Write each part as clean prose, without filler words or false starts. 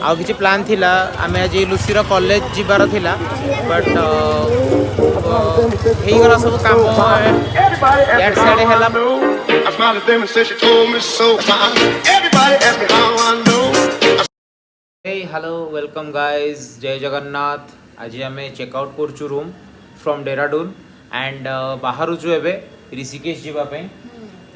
आउ किसी प्लान थिला आम आज लुसीर कॉलेज जीवार थिला बट हो गला सब काम यार साड़े है हेलो वेलकम गाइज जय जगन्नाथ आज आम चेकआउट करूँ रूम फ्रॉम डेराडून एंड बाहर एबे ऋषिकेश जीवाई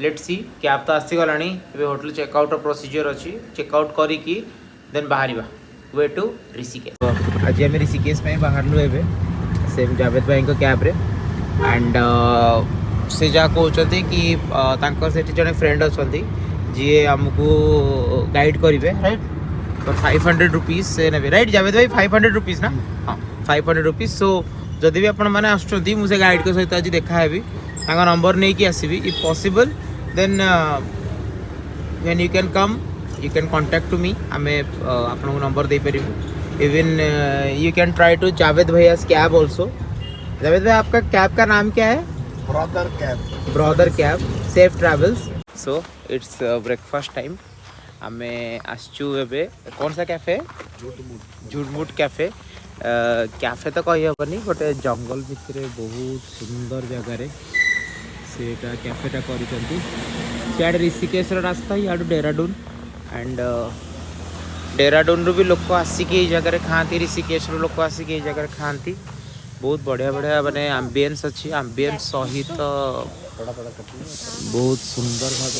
लेट सी कैब तो आसीगला होटल चेकआउट प्रोसीजर अच्छी चेकआउट करी देन बाहर वे टू ऋषिकेश आज आम ऋषिकेश में बाहर एबे सेम जावेद भाई को कैब रे एंड से जहाँ कहते कि से जड़े फ्रेंड अच्छा जी आमको गाइड करेंगे राइट 500 रुपीज से ने राइट जावेद भाई 500 रुपीज ना हाँ 500 रुपीज सो जदि भी आपण मैंने आसुँच मुझे गाइड के सहित आज देखा है नंबर नहीं कि आसबि if possible then when you can come you can contact to me um आपको नंबर दे पारू even you can try to Javed भैया कैब ऑल्सो जावेद भाई आपका कैब का नाम क्या है brother cab safe travels so it's breakfast time आम आसचु एबे कौन सा कैफे झुटमुट कैफे कैफे तो कही हेनी गोटे जंगल भितर बहुत सुंदर जगार सेटा कैफेटा कर ऋषिकेश रास्ता इाड़ू डेराडून एंड डेराडून भी लोक आसिक जगह खाती ऋषिकेश लोक आसिक जगह खाती बहुत बढ़िया बढ़िया माने आम्बियंस अच्छी आम्बियंस सहित बहुत सुंदर भाव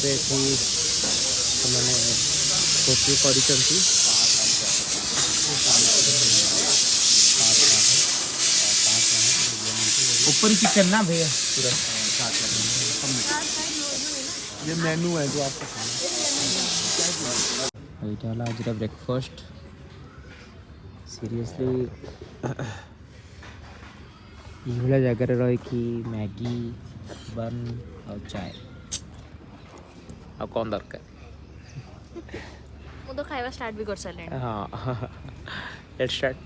मैंने फोटो कर ऊपर किचन ना भैया पूरा ये मेनू है जो आपको खाना आज ब्रेकफास्ट सीरियसली ये जगह रही मैगी बन और चाय और कौन दरकार तो खाइबा स्टार्ट भी कर सारे हाँ let's start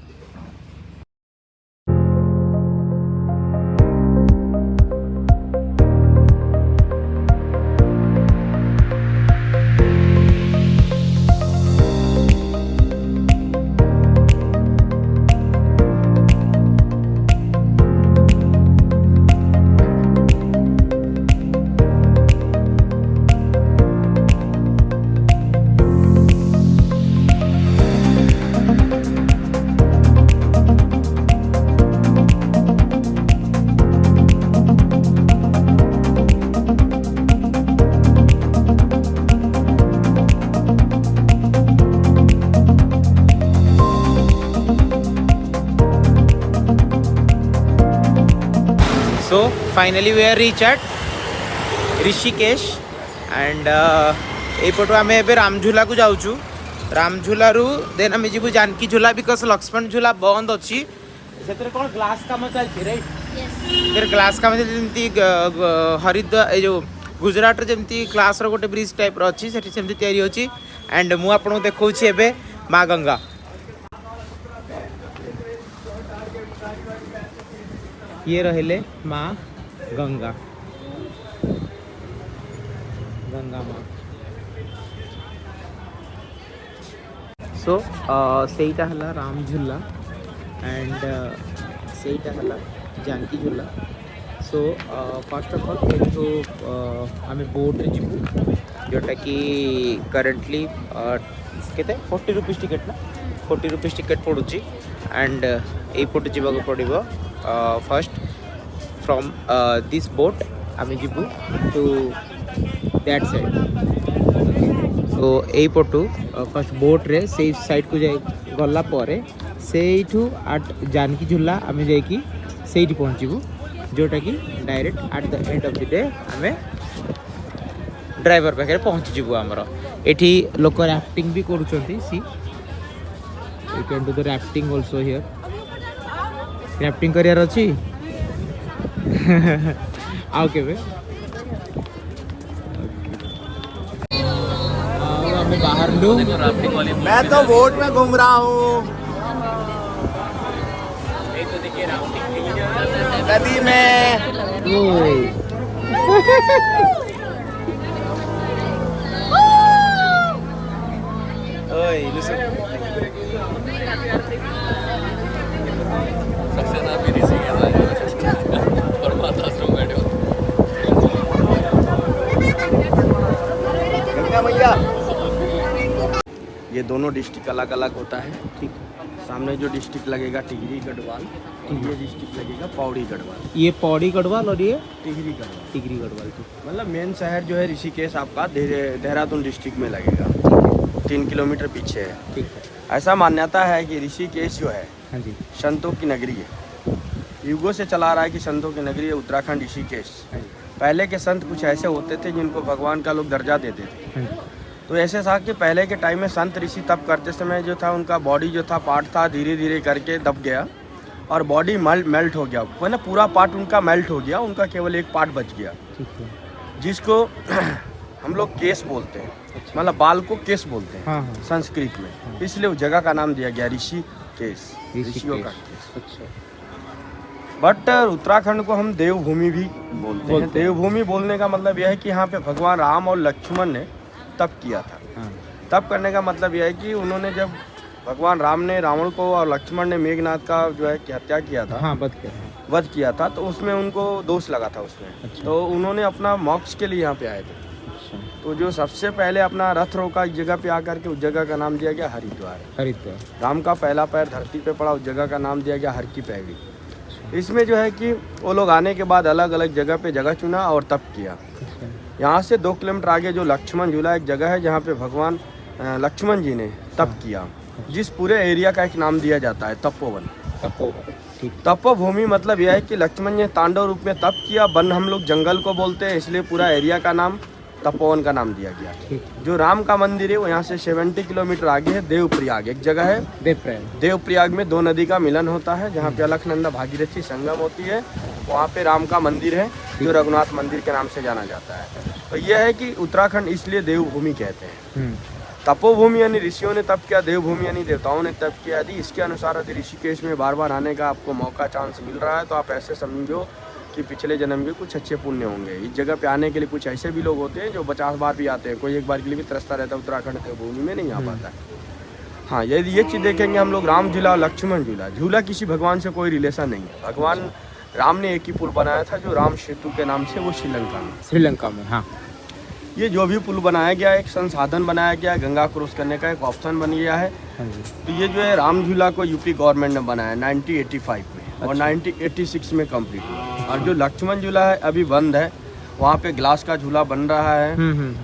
So finally we are reached at Rishikesh and एपटू आम ए रामझूला को जाऊँ रामझूला रू देन आम जीवु जानकी झूला बिकज लक्ष्मण झूला बंद अच्छी से कौन ग्लास काम चलती राइट ग्लास काम जमी हरिद्वार ये जो गुजरात जमी ग्लास गोटे ब्रिज टाइप अच्छी सेमती तैयारी अच्छी एंड मु आपको देखा एबे माँ गंगा ये रहिले माँ गंगा गंगा माँ सो सेटा हला राम झूला एंड सेटा हला जानकी झूला सो फर्स्ट ऑफ ऑल एठू आम बोट रे जीवु जोटा कि करेंटली केते 40 रुपीस टिकेट ना 40 रुपीस टिकेट पड़ुची एंड एपटू जीवा पड़ो फर्स्ट फ्रॉम दिस बोट आम जीवु टू दैट साइड सो यही पटू फर्स्ट बोट रे से साइड को जाए गला परे सेठू आट जानकी झूला आम जाकि सेठी पहुँचबू जोटा कि direct at the end of the day आम ड्राइवर पाखे पहुँचीजु आमर एठी लोक राफ्टिंग भी करुँच see you can do the rafting also here rafting करार अच्छी आउ के बाहर लू मैं तो बोट में घूम रहा हूँ नदी में ओए दोनों डिस्ट्रिक्ट अलग अलग होता है। ठीक सामने जो डिस्ट्रिक्ट लगेगा टिहरी गढ़वाल, ये डिस्ट्रिक्ट लगेगा पौड़ी गढ़वाल। ये पौड़ी गढ़वाल और ये टिहरी गढ़वाल, टिहरी गढ़वाल। मतलब मेन शहर जो है ऋषिकेश आपका देहरादून डिस्ट्रिक्ट में लगेगा, 3 किलोमीटर पीछे है। ठीक है। ऐसा मान्यता है कि ऋषिकेश जो है हाँ जी। संतों की नगरी है, युगों से चला आ रहा है कि संतों की नगरी है उत्तराखंड ऋषिकेश। हाँ जी। पहले के संत कुछ ऐसे होते थे जिनको भगवान का लोग दर्जा देते थे। हाँ जी। तो ऐसे था कि पहले के टाइम में संत ऋषि तप करते समय जो था उनका बॉडी जो था पार्ट था धीरे धीरे करके दब गया और बॉडी मेल्ट हो गया, वो ना पूरा पार्ट उनका मेल्ट हो गया, उनका केवल एक पार्ट बच गया, ठीक है। जिसको हम लोग केस बोलते हैं, मतलब बाल को केस बोलते हैं हाँ हाँ। संस्कृत में, इसलिए उस जगह का नाम दिया गया ऋषिकेश, ऋषियों का केस। अच्छा। बट उत्तराखंड को हम देवभूमि भी बोलते हैं। देवभूमि बोलने का मतलब यह है कि यहाँ पे भगवान राम और लक्ष्मण ने तप किया था। हाँ। तप करने का मतलब यह है कि उन्होंने जब भगवान राम ने रावण को और लक्ष्मण ने मेघनाथ का जो है कि हत्या किया था, हाँ वध किया था, तो उसमें उनको दोष लगा था उसमें। अच्छा। तो उन्होंने अपना मोक्ष के लिए यहाँ पे आए थे। अच्छा। तो जो सबसे पहले अपना रथ रोका इस जगह पे आकर के, उस जगह का नाम दिया गया हरिद्वार। हरिद्वार। राम का पहला पैर धरती पे पड़ा, उस जगह का नाम दिया गया हर की पैड़ी। इसमें जो है कि वो लोग आने के बाद अलग अलग जगह पे जगह चुना और तप किया। यहाँ से 2 किलोमीटर आगे जो लक्ष्मण झूला एक जगह है जहाँ पे भगवान लक्ष्मण जी ने तप किया, जिस पूरे एरिया का एक नाम दिया जाता है तपोवन। तपोभूमि मतलब यह है कि लक्ष्मण ने तांडव रूप में तप किया। वन हम लोग जंगल को बोलते हैं, इसलिए पूरा एरिया का नाम तपोवन का नाम दिया गया। जो राम का मंदिर है वो यहाँ से 70 किलोमीटर आगे है, देवप्रयाग एक जगह है। देवप्रयाग में 2 नदी का मिलन होता है, जहाँ पे अलकनंदा भागीरथी संगम होती है। वहाँ पे राम का मंदिर है जो रघुनाथ मंदिर के नाम से जाना जाता है। तो यह है कि उत्तराखंड इसलिए देवभूमि कहते हैं। तपोभूमि यानी ऋषियों ने तप किया, देवभूमि यानी देवताओं ने तप किया। यदि इसके अनुसार यदि ऋषिकेश में बार बार आने का आपको मौका चांस मिल रहा है तो आप ऐसे समझो कि पिछले जन्म के कुछ अच्छे पुण्य होंगे। इस जगह पे आने के लिए कुछ ऐसे भी लोग होते हैं जो 50 बार भी आते हैं, कोई एक बार के लिए भी तरसता रहता है, उत्तराखंड देवभूमि में नहीं आ पाता है। हाँ, यदि ये चीज़ देखेंगे हम लोग, राम झूला और लक्ष्मण झूला, झूला किसी भगवान से कोई रिलेशन नहीं है। भगवान राम ने एक ही पुल बनाया था जो राम सेतु के नाम से, वो श्रीलंका में। हाँ, ये जो भी पुल बनाया गया एक संसाधन बनाया गया है, गंगा क्रॉस करने का एक ऑप्शन बन गया है। तो ये जो है राम झूला को यूपी गवर्नमेंट ने बनाया 1985 में और 1986 में कंप्लीट हुआ। और जो लक्ष्मण झूला है अभी बंद है, वहाँ पे ग्लास का झूला बन रहा है।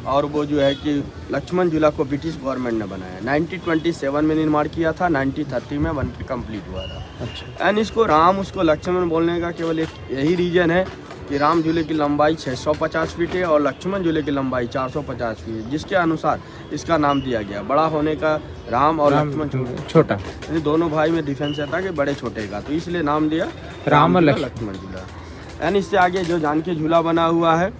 और वो जो है कि लक्ष्मण झूला को ब्रिटिश गवर्नमेंट ने बनाया 1927 में निर्माण किया था, 1930 में बन के कम्प्लीट हुआ था। अच्छा। एंड इसको राम उसको लक्ष्मण बोलने का केवल एक यही रीजन है कि राम झूले की लंबाई 650 फीट है और लक्ष्मण झूले की लंबाई 450 फीट है, जिसके अनुसार इसका नाम दिया गया। बड़ा होने का राम और लक्ष्मण छोटा, यानी दोनों भाई में डिफरेंस था कि बड़े छोटे का, तो इसलिए नाम दिया राम और लक्ष्मण झूला। एंड इससे आगे जो जानकी झूला बना हुआ है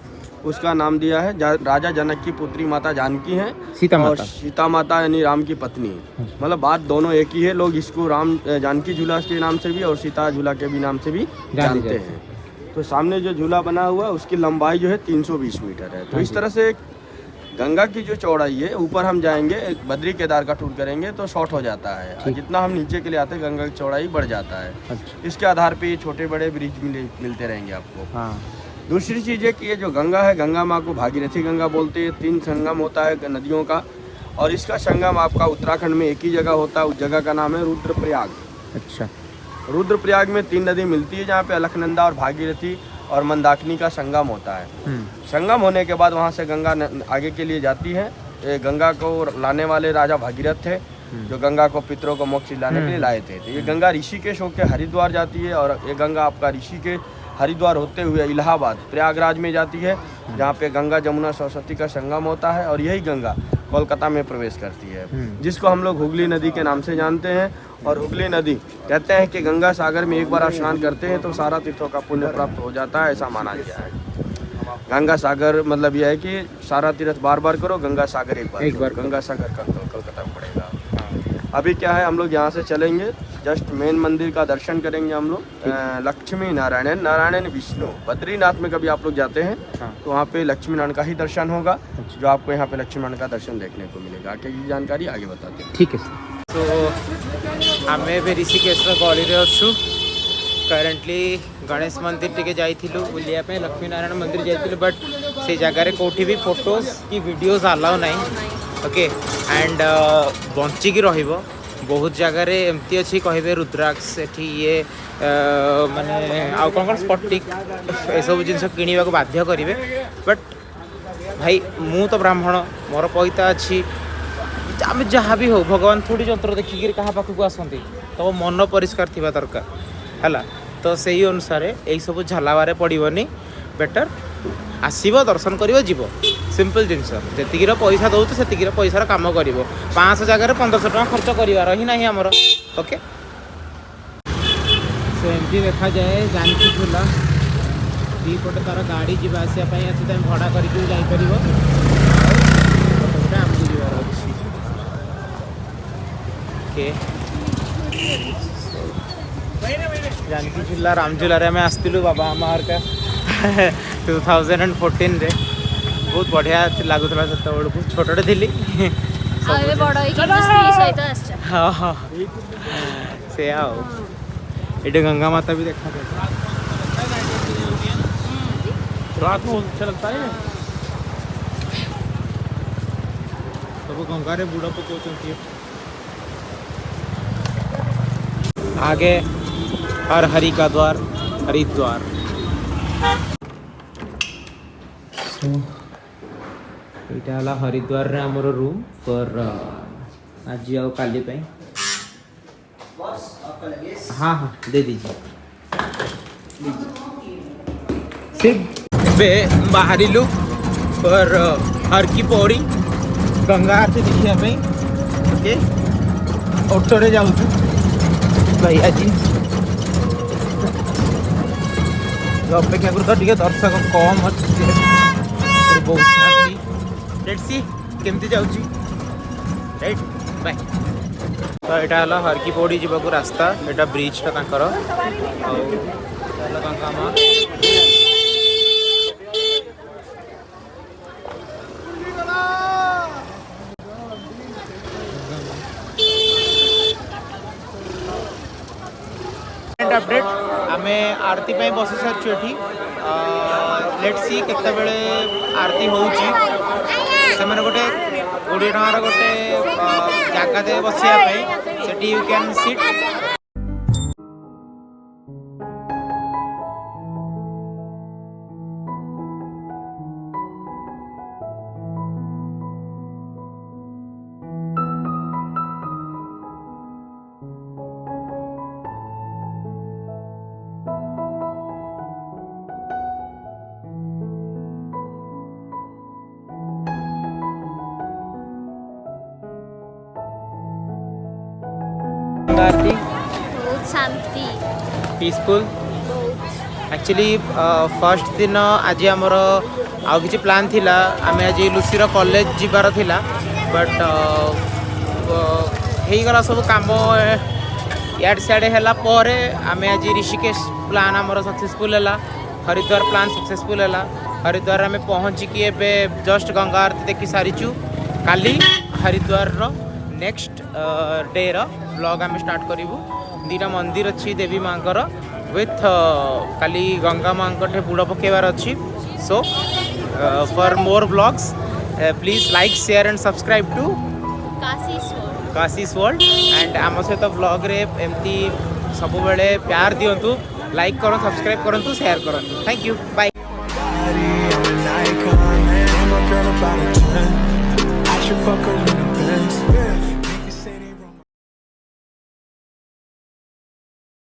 उसका नाम दिया है राजा जनक की पुत्री माता जानकी हैं, और सीता माता यानी राम की पत्नी है। मतलब बात दोनों एक ही है, लोग इसको राम जानकी झूला के नाम से भी और सीता झूला के भी नाम से भी जानते हैं। तो सामने जो झूला बना हुआ है उसकी लंबाई जो है 320 मीटर है। तो इस तरह से गंगा की जो चौड़ाई है, ऊपर हम जाएंगे बद्री केदार का टूर करेंगे तो शॉर्ट हो जाता है, जितना हम नीचे के लिए आते हैं गंगा की चौड़ाई बढ़ जाता है। अच्छा। इसके आधार पे ये छोटे बड़े ब्रिज मिलते रहेंगे आपको। हाँ। दूसरी चीज़ है कि ये जो गंगा है, गंगा माँ को भागीरथी गंगा बोलते हैं। 3 संगम होता है नदियों का, और इसका संगम आपका उत्तराखंड में एक ही जगह होता है, उस जगह का नाम है रुद्रप्रयाग। अच्छा। रुद्रप्रयाग में 3 नदी मिलती है, जहाँ पे अलकनंदा और भागीरथी और मंदाकिनी का संगम होता है। संगम होने के बाद वहाँ से गंगा आगे के लिए जाती है। गंगा को लाने वाले राजा भागीरथ थे, जो गंगा को पितरों को मोक्ष दिलाने के लिए लाए थे। तो ये गंगा ऋषिकेश होकर हरिद्वार जाती है, और ये गंगा आपका ऋषिकेश हरिद्वार होते हुए इलाहाबाद प्रयागराज में जाती है, जहाँ पे गंगा जमुना सरस्वती का संगम होता है। और यही गंगा कोलकाता में प्रवेश करती है, जिसको हम लोग हुगली नदी के नाम से जानते हैं। और हुगली नदी कहते हैं कि गंगा सागर में एक बार आप स्नान करते हैं तो सारा तीर्थों का पुण्य प्राप्त हो जाता है, ऐसा माना गया है। गंगा सागर मतलब यह है कि सारा तीर्थ बार बार करो, गंगा सागर एक बार गंगा सागर का तो कोलकाता में पड़ेगा। अभी क्या है, हम लोग यहाँ से चलेंगे, जस्ट मेन मंदिर का दर्शन करेंगे हम लोग। लक्ष्मी नारायण विष्णु, बद्रीनाथ में कभी आप लोग जाते हैं तो वहाँ पे लक्ष्मी नारायण का ही दर्शन होगा, जो आपको यहाँ पे लक्ष्मी नारायण का दर्शन देखने को मिलेगा। आगे की जानकारी आगे बताते हैं। ठीक है। तो आमे भी ऋषिकेश गहली अच्छु। करेंटली गणेश मंदिर टिके जाइथिलु बुलिया पे, लक्ष्मी नारायण मंदिर जाइथिलु, बट से जगह कौटी भी फोटोज की वीडियोस अलाउ नहीं, ओके एंड बंचिकी रहिबो बहुत जगह एमती अच्छी कहे रुद्राक्ष एठी ये माने आउ कौन स्पटिक ए सब जिन किणवा को बाध्य करेंगे बट भाई मु तो ब्राह्मण मोर पैता अच्छी आम जहाँ भी हो भगवान थोड़ी जंत्र देखिक क्या पाखक आसती तो मन परिष्कार थी दरकार है तो से अनुसार यही सब झलावे पड़ोनी बेटर आसब दर्शन कर जीव सिंपल जिनस जी पैसा दौ से पैसार कम कर 500 जगह 1500 टका खर्च करार ही ना आमर ओके सो एमती देखा जाए जानकी झूला दीपटे तार गाड़ी जी आसपाई अच्छी तुम भड़ा करके जापर आमको जीवार अच्छी ओके जानकी झूला रामझूला आम आसलु बाबा आमार का 2014 रे बहुत बढ़िया लगुला से छोटे थी हाँ हाँ से ये गंगा माता भी देखा रात में अच्छा लगता है सब गंगा रे बुढ़ा पकड़ती आगे हर हरि का द्वार हरिद्वार यहाँ हरिद्वार रे आमर रूम फॉर आज आउ काली पे हाँ हाँ दे दीजिए सिर्फ बाहरिलु फॉर हर की पौड़ी गंगा आरती देखा ओके ऑटो रे जाऊँ भैया जी अपेक्षा कर तो दर्शक कम अच्छे बहुत लेट्स सी केमती जाउची राइट बाय तो यहाँ है हर की पौड़ी जावाक रास्ता यहाँ ब्रिजटा तांकर गंगा माँ अपडेट आम आरती बस सारी ये लेट्स सी केते बेले आरती होउची से गोटे 20 टकार गोटे जगह दे बसिया से यू कैन सिट आरती बहुत शांति पीसफुल एक्चुअली फर्स्ट दिन आज आमर आउ किसी प्लान थिला आम आज लुसीर कॉलेज जीवार थिला बट हो गला सब काम इड सियाड़े है आम आज ऋषिकेश प्लान आमर सक्सेसफुल है हरिद्वार प्लान सक्सेसफुल है हरिद्वार आम पहुँचिकी एवं जस्ट गंगा आरती देखी सारीचु काली हरिद्वार नेक्स्ट डे व्लॉग आम स्टार्ट करूँ दीटा मंदिर अच्छी देवी माँ विथ काली गंगा माँ बुड़ पकेबार अच्छी so for more vlogs please like share and subscribe to Kashis world and आम सहित व्लॉग रे एमती सब बेले प्यार दिंतु लाइक करो सब्सक्राइब करूँ शेयर करूँ थैंक यू बाय।